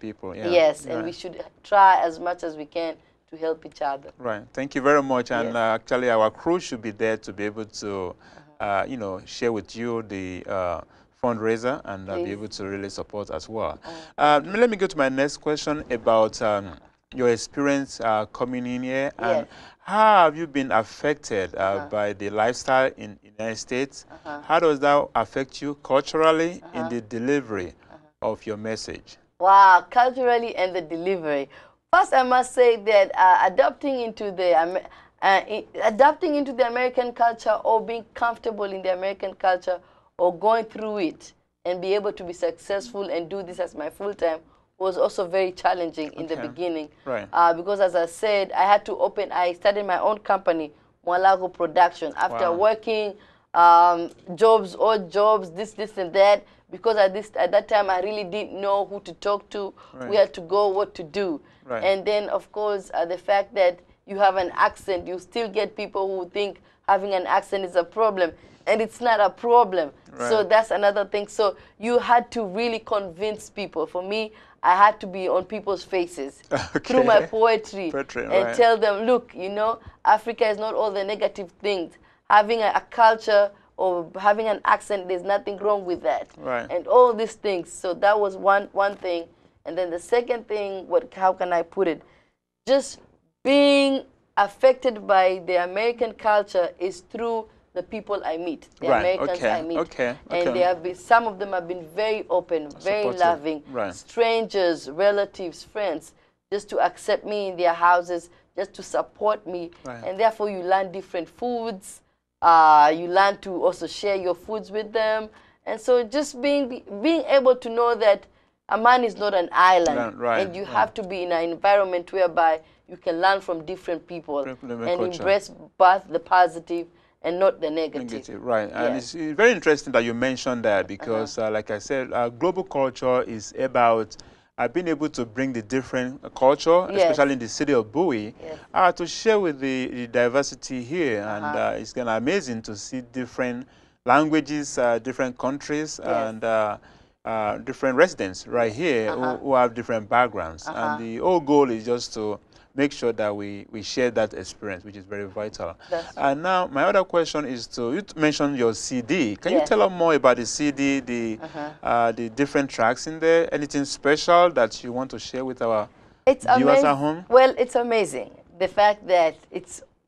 people. Yeah. Yes, and we should try as much as we can to help each other. Right. Thank you very much. Yes. And actually, our crew should be there to be able to, you know, share with you the fundraiser and be able to really support as well. Let me go to my next question about your experience coming in here, and how have you been affected by the lifestyle in the United States? How does that affect you culturally in the delivery of your message? Wow, culturally and the delivery. First, I must say that adapting into the American culture, or being comfortable in the American culture, or going through it and be able to be successful and do this as my full-time was also very challenging in the beginning. Right. Because as I said, I started my own company, Mwalagho Production, after working jobs, odd jobs, this and that, because at that time I really didn't know who to talk to, where to go, what to do. And then, of course, the fact that you have an accent, you still get people who think having an accent is a problem, and it's not a problem. So that's another thing. So you had to really convince people. For me, I had to be on people's faces through my poetry and tell them, look, you know, Africa is not all the negative things. Having a culture or having an accent, there's nothing wrong with that. And all these things. So that was one thing. And then the second thing, how can I put it? Just being affected by the American culture is through the people I meet, the Americans I meet. And some of them have been very open, very loving, strangers, relatives, friends, just to accept me in their houses, just to support me. And therefore you learn different foods. You learn to also share your foods with them. And so just being able to know that a man is not an island, and you have to be in an environment whereby you can learn from different people and embrace both the positive and not the negative. And it's very interesting that you mentioned that, because like I said, global culture is about being able to bring the different culture, especially in the city of Bowie, to share with the diversity here. And it's kind of amazing to see different languages, different countries, and different residents here who have different backgrounds. And the whole goal is just to make sure that we share that experience, which is very vital. And now my other question is you mentioned your CD. Can you tell us more about the CD, the different tracks in there? Anything special that you want to share with our viewers at home? Well, it's amazing. The fact that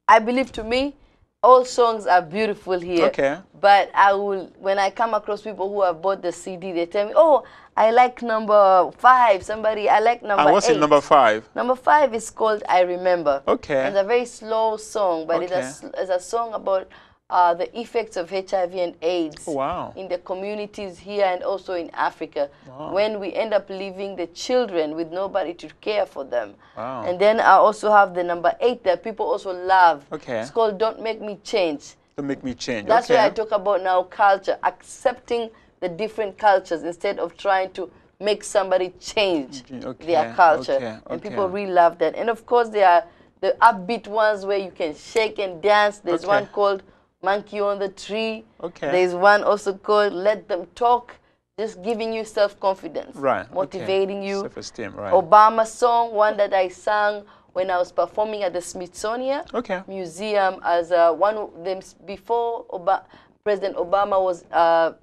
I believe, to me, all songs are beautiful here. But when I come across people who have bought the CD, they tell me, oh, I like number 5. I like number 8. What's in number 5? Number 5 is called I Remember. It's a very slow song, but it's a song about the effects of HIV and AIDS in the communities here and also in Africa, when we end up leaving the children with nobody to care for them. And then I also have the number 8 that people also love. It's called Don't Make Me Change. Don't Make Me Change. That's where I talk about now culture, accepting the different cultures instead of trying to make somebody change their culture. And people really love that. And of course, there are the upbeat ones where you can shake and dance. There's one called Monkey on the Tree. There's one also called Let Them Talk, just giving you self-confidence, motivating you. Self-esteem, Obama song, one that I sang when I was performing at the Smithsonian Museum as one of them before President Obama was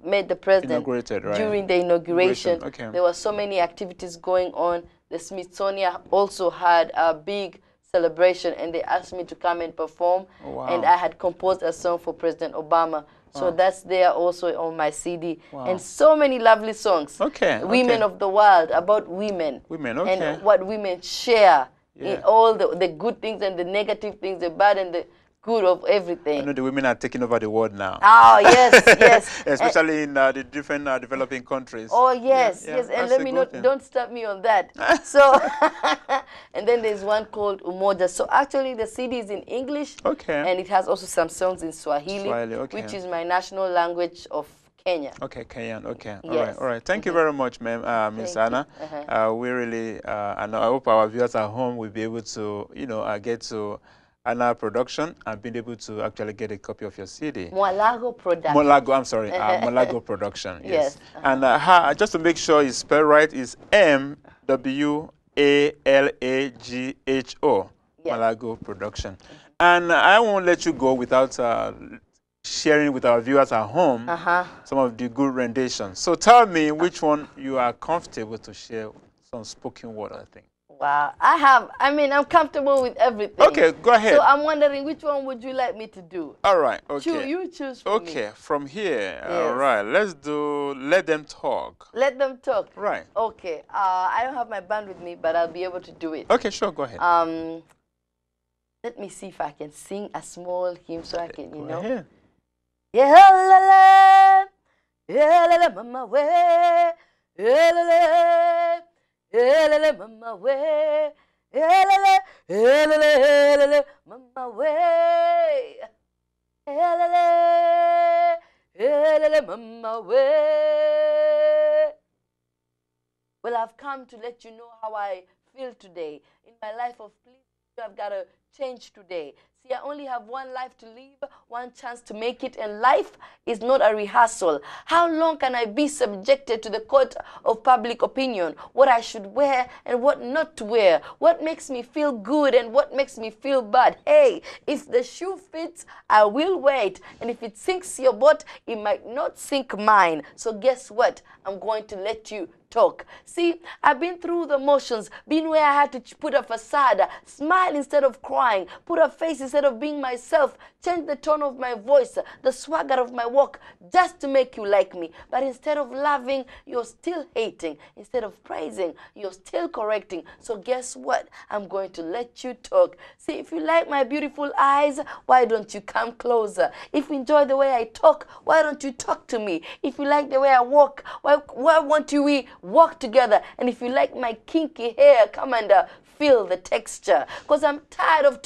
made the president. During the inauguration. There were so many activities going on. The Smithsonian also had a big celebration, and they asked me to come and perform. And I had composed a song for President Obama. So that's there also on my CD. And so many lovely songs. Women of the world, about women. And what women share in all the good things and the negative things, the bad and the good of everything. I know the women are taking over the world now. Oh, yes. Especially in the different developing countries. Oh, yes. And let me don't stop me on that. So, and then there's one called Umoja. So actually the CD is in English. And it has also some songs in Swahili, which is my national language of Kenya. Kenyan. All right. Thank you very much, ma'am, Miss Anna. We really, and I hope our viewers at home will be able to, get to and production, and been able to actually get a copy of your CD. Mwalagho Production. Mwalagho, I'm sorry, Mwalagho Production. Yes. And just to make sure it's spelled right, is Mwalagho. Yes. Mwalagho Production. And I won't let you go without sharing with our viewers at home some of the good renditions. So tell me which one you are comfortable to share some spoken word, I think. Wow, I'm comfortable with everything. Okay, go ahead. So I'm wondering, which one would you like me to do? All right, okay. You choose for me. Okay, from here. Yes. All right, let's do Let Them Talk. Let Them Talk. Right. Okay, I don't have my band with me, but I'll be able to do it. Okay, sure, go ahead. Let me see if I can sing a small hymn so I can, go ahead. Yeah, la la, yeah, la la, mama way, yeah, la la, yeah, la la, mama way, yeah, la la, yeah, la la, la la, mama way, yeah, la la, yeah, la la, mama way. Well, I've come to let you know how I feel today. In my life of please, I've got to change today. See, I only have one life to live, one chance to make it, and life is not a rehearsal. How long can I be subjected to the court of public opinion? What I should wear and what not to wear? What makes me feel good and what makes me feel bad? Hey, if the shoe fits, I will wear it. And if it sinks your boat, it might not sink mine. So guess what? I'm going to let you talk. See, I've been through the motions, been where I had to put a facade, smile instead of crying, put a face instead of being myself, change the tone of my voice, the swagger of my walk, just to make you like me. But instead of loving, you're still hating. Instead of praising, you're still correcting. So guess what? I'm going to let you talk. See, if you like my beautiful eyes, why don't you come closer? If you enjoy the way I talk, why don't you talk to me? If you like the way I walk, why won't we walk together? And if you like my kinky hair, come and feel the texture. Because I'm tired of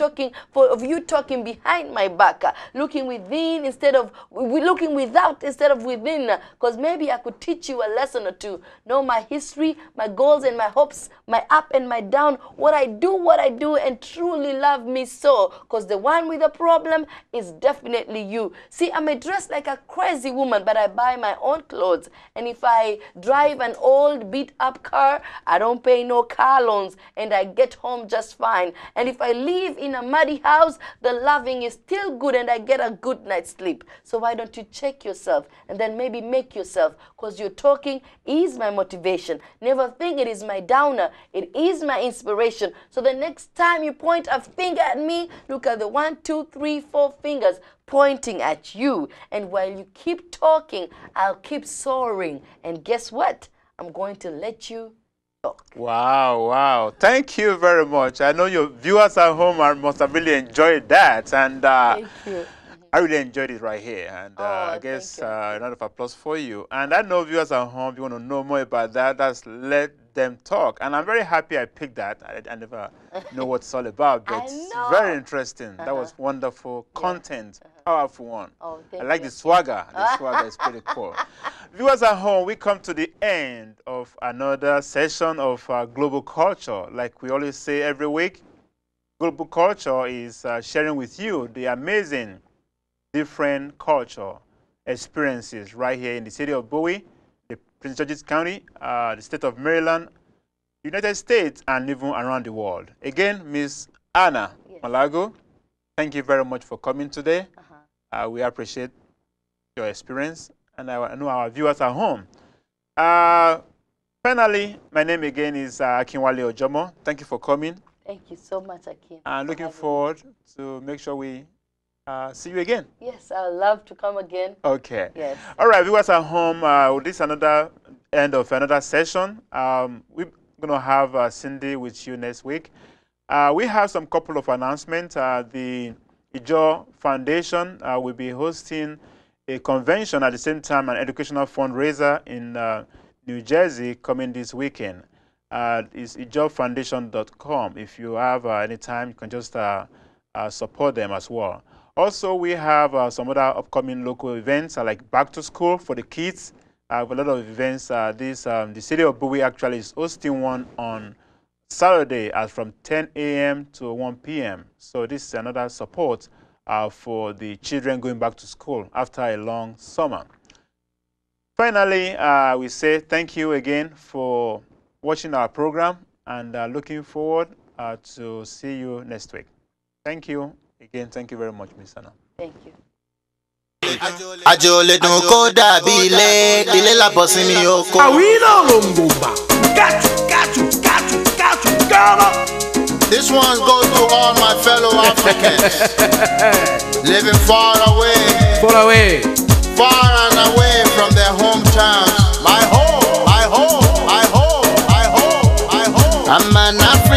you talking behind my back, looking within instead of looking without instead of within. Because maybe I could teach you a lesson or two. Know my history, my goals and my hopes, my up and my down, what I do, and truly love me so. Because the one with a problem is definitely you. See, I may dress like a crazy woman, but I buy my own clothes. And if I drive an old beat up car, I don't pay no car loans and I get home just fine. And if I live in a muddy house, the loving is still good and I get a good night's sleep. So why don't you check yourself and then maybe make yourself, because your talking is my motivation. Never think it is my downer. It is my inspiration. So the next time you point a finger at me, look at the 1, 2, 3, 4 fingers pointing at you. And while you keep talking, I'll keep soaring. And guess what? I'm going to let you talk. Wow, wow. Thank you very much. I know your viewers at home must have really enjoyed that. And Thank you. I really enjoyed it right here. And I guess a round of applause for you. And I know viewers at home, if you want to know more about that, that's Let Them Talk. And I'm very happy I picked that. I never know what it's all about, but it's very interesting. That was wonderful content. Powerful one. Oh, I like the swagger. The swagger is pretty cool. Viewers at home, we come to the end of another session of Global Culture. Like we always say every week, Global Culture is sharing with you the amazing different culture experiences right here in the city of Bowie, the Prince George's County, the state of Maryland, United States, and even around the world. Again, Miss Anna Mwalagho, thank you very much for coming today. We appreciate your experience, and I know our viewers at home. Finally, my name again is Akinwale Ojomo. Thank you for coming. Thank you so much, Akin. And looking forward to make sure we see you again. Yes, I'd love to come again. Okay. Yes. All right, viewers at home, this is another end of another session. We're going to have Cindy with you next week. We have some couple of announcements. The Ijo Foundation will be hosting a convention at the same time, an educational fundraiser in New Jersey coming this weekend. It's ijofoundation.com. If you have any time, you can just support them as well. Also, we have some other upcoming local events like Back to School for the kids. I have a lot of events. The city of Bowie actually is hosting one on Saturday from 10 a.m. to 1 p.m. So this is another support for the children going back to school after a long summer. Finally, we say thank you again for watching our program and looking forward to see you next week. Thank you. Again, thank you very much, Ms. Anna. Thank you. Ajole dun ko dàbí ilé la bọ́ sí mi oko. Àwílò lòǹgògbà. Gàtù. This one goes to all my fellow Africans living far away. Far and away from their hometowns. My home. I'm an African.